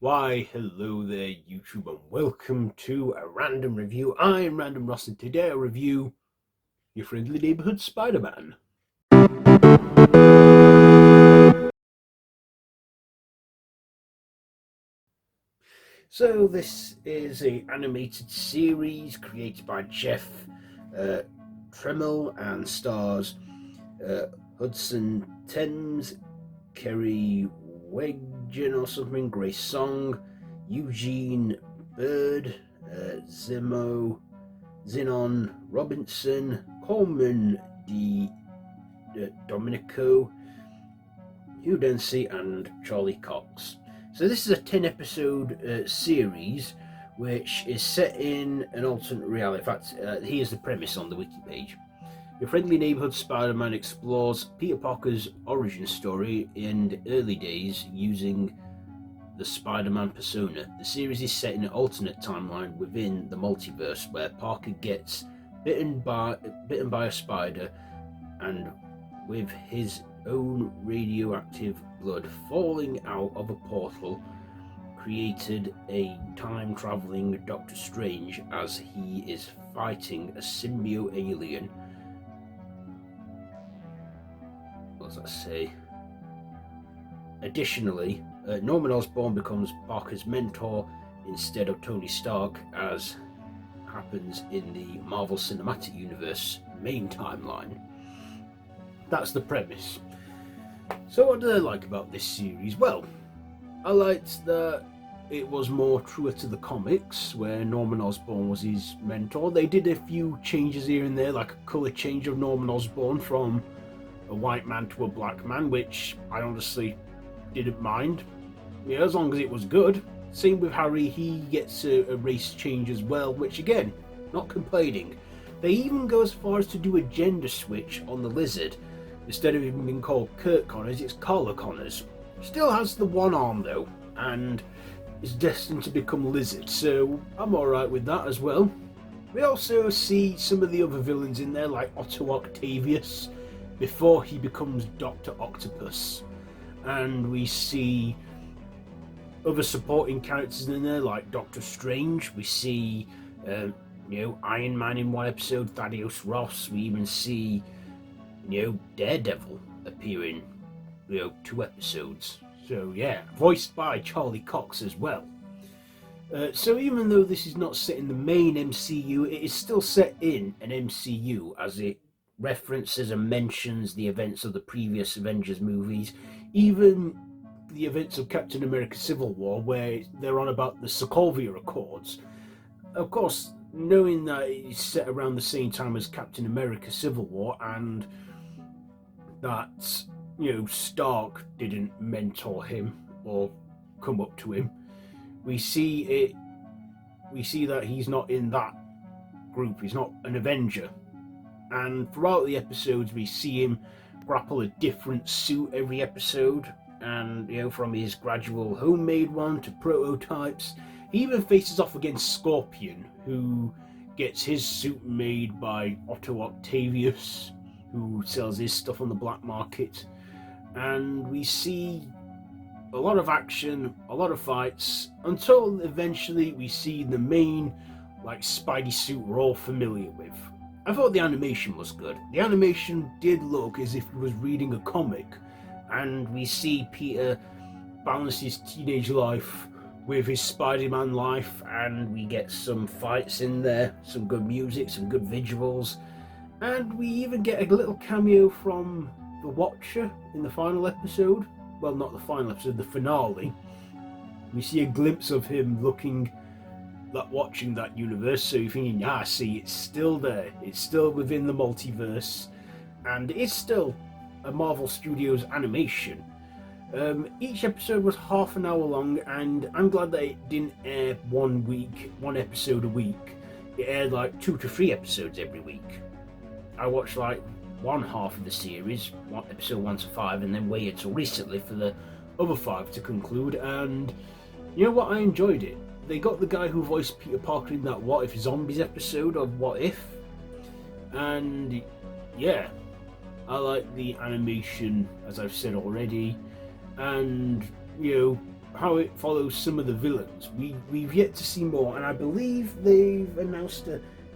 Why, hello there, YouTube, and welcome to a random review. I'm Random Ross, and today I review Your Friendly Neighbourhood Spider-Man. So this is an animated series created by Jeff Tremel and stars Hudson Thames, Kerry Weggen or something, Grace Song, Eugene Bird, Zinon Robinson, Coleman Domenico, Hugh Dempsey, and Charlie Cox. So this is a 10-episode series which is set in an alternate reality. In fact, here's the premise on the wiki page. Your Friendly Neighbourhood Spider-Man explores Peter Parker's origin story in the early days using the Spider-Man persona. The series is set in an alternate timeline within the multiverse where Parker gets bitten by a spider, and with his own radioactive blood falling out of a portal, created a time-traveling Doctor Strange as he is fighting a symbiote alien. What does that say? Additionally, Norman Osborne becomes Parker's mentor instead of Tony Stark, as happens in the Marvel Cinematic Universe main timeline. That's the premise. So what do I like about this series? Well, I liked that it was more truer to the comics, where Norman Osborn was his mentor. They did a few changes here and there, like a colour change of Norman Osborn from a white man to a black man, which I honestly didn't mind. Yeah, as long as it was good. Same with Harry, he gets a race change as well, which again, not complaining. They even go as far as to do a gender switch on the Lizard. Instead of him being called Kurt Connors, it's Carla Connors. Still has the one arm though, and is destined to become Lizard, so I'm alright with that as well. We also see some of the other villains in there, like Otto Octavius, before he becomes Dr. Octopus. And we see other supporting characters in there, like Doctor Strange. We see, Iron Man in one episode, Thaddeus Ross. We even see, Daredevil appearing, 2 episodes. So yeah, voiced by Charlie Cox as well. So even though this is not set in the main MCU, it is still set in an MCU, as it references and mentions the events of the previous Avengers movies, even the events of Captain America Civil War, where they're on about the Sokovia Accords. Of course, knowing that it's set around the same time as Captain America Civil War, and that, Stark didn't mentor him or come up to him, we see that he's not in that group, he's not an Avenger. And throughout the episodes we see him grapple a different suit every episode, and from his gradual homemade one to prototypes. He even faces off against Scorpion, who gets his suit made by Otto Octavius, who sells his stuff on the black market. And we see a lot of action, a lot of fights, until eventually we see the main, Spidey suit we're all familiar with. I thought the animation was good. The animation did look as if he was reading a comic, and we see Peter balance his teenage life with his Spider-Man life, and we get some fights in there, some good music, some good visuals, and we even get a little cameo from the Watcher in the final episode. Well, not the final episode, the finale. We see a glimpse of him watching that universe, so you're thinking, see, it's still there, it's still within the multiverse, and it's still a Marvel Studios animation. Each episode was half an hour long, and I'm glad that it didn't air one episode a week. It aired 2 to 3 episodes every week. I watched one half of the series, episode 1 to 5, and then waited till recently for the other 5 to conclude, and you know what, I enjoyed it. They got the guy who voiced Peter Parker in that What If Zombies episode of What If, and yeah, I like the animation, as I've said already, and how it follows some of the villains. We've yet to see more, and I believe they've announced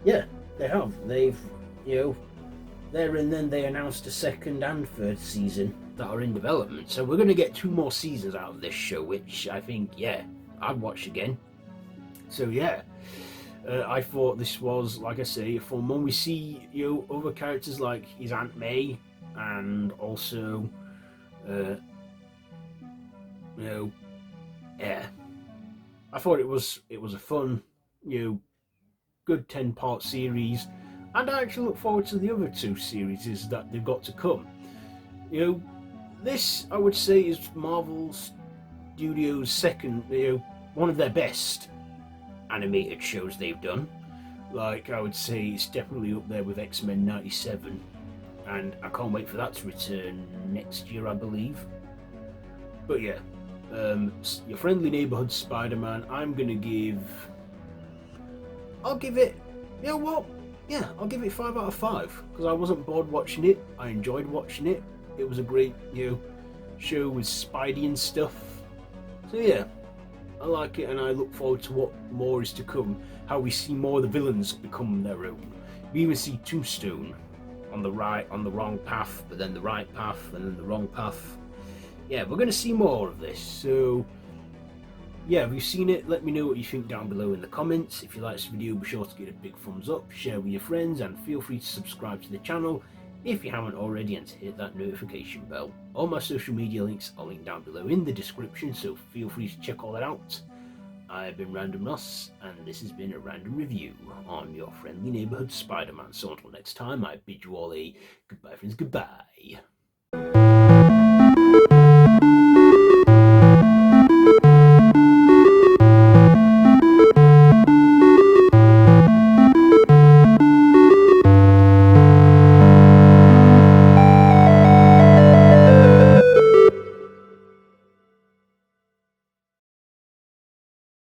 yeah, they have. They've, you know, there and then they announced a second and third season that are in development. So we're going to get 2 more seasons out of this show, which I think, yeah, I'd watch again. So yeah, I thought this was, like I say, a fun one. We see, you know, other characters like his Aunt May, and also, you know, yeah. I thought it was a fun, you know, good 10-part series, and I actually look forward to the other 2 series that they've got to come. You know, this I would say is Marvel Studios' second, you know, one of their best animated shows they've done. Like, I would say it's definitely up there with X-Men 97, and I can't wait for that to return next year, I believe. But yeah, Your Friendly Neighbourhood Spider-Man, I'll give it, you know what? Yeah, I'll give it 5 out of 5, because I wasn't bored watching it. I enjoyed watching it. It was a great, you know, show with Spidey and stuff. So yeah, I like it, and I look forward to what more is to come. How we see more of the villains become their own. We even see Tombstone on the wrong path, but then the right path, and then the wrong path. Yeah, we're going to see more of this. So yeah, if you've seen it, let me know what you think down below in the comments. If you like this video, be sure to give it a big thumbs up, share with your friends, and feel free to subscribe to the channel if you haven't already, and to hit that notification bell. All my social media links are linked down below in the description, so feel free to check all that out. I've been Random Ross, and this has been a random review on Your Friendly Neighbourhood Spider-Man. So until next time, I bid you all a goodbye, friends, goodbye.